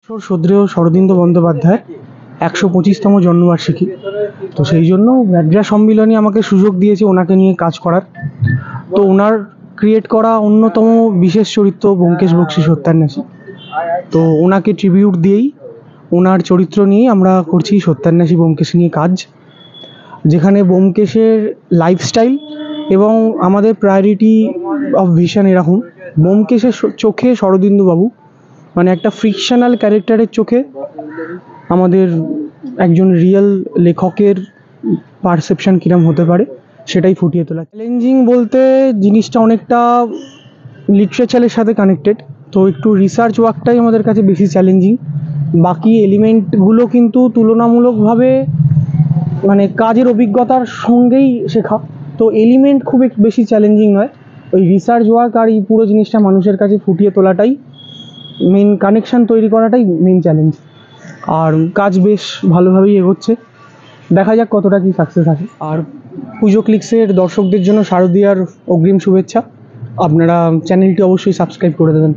শ্রদ্ধেয় শরদিন্দু বন্দ্যোপাধ্যায় ১২৫তম জন্মবার্ষিকী। তো সেই জন্য ম্যাড্রাস সম্মিলনী আমাকে সুযোগ দিয়েছে ওনাকে নিয়ে কাজ করার। তো ওনার ক্রিয়েট করা অন্যতম বিশেষ চরিত্র ব্যোমকেশ বক্সী সত্যান্বেষী। তো ওনাকে ট্রিবিউট দিয়েই ওনার চরিত্র নিয়েই আমরা করছি সত্যান্বেষী ব্যোমকেশ নিয়ে কাজ, যেখানে ব্যোমকেশের লাইফস্টাইল এবং আমাদের প্রায়োরিটি অফ ভিশন এরকম। ব্যোমকেশের চোখে শরদিন্দুবাবু মানে একটা ফ্রিকশনাল ক্যারেক্টারের চোখে আমাদের একজন রিয়েল লেখকের পারসেপশন কীরকম হতে পারে সেটাই ফুটিয়ে তোলা। চ্যালেঞ্জিং বলতে জিনিসটা অনেকটা লিটারেচারের সাথে কানেক্টেড, তো একটু রিসার্চ ওয়ার্কটাই আমাদের কাছে বেশি চ্যালেঞ্জিং। বাকি এলিমেন্টগুলো কিন্তু তুলনামূলকভাবে মানে কাজের অভিজ্ঞতার সঙ্গেই শেখা, তো এলিমেন্ট খুব বেশি চ্যালেঞ্জিং নয়। ওই রিসার্চ ওয়ার্ক আর এই পুরো জিনিসটা মানুষের কাছে ফুটিয়ে তোলাটাই মেন, কানেকশান তৈরি করাটাই মেন চ্যালেঞ্জ। আর কাজ বেশ ভালোভাবেই এগোচ্ছে, দেখা যাক কতটা কি সাকসেস আসে। আর পুজো ক্লিক্সের দর্শকদের জন্য শারদীয়ার অগ্রিম শুভেচ্ছা। আপনারা চ্যানেলটি অবশ্যই সাবস্ক্রাইব করে দেবেন।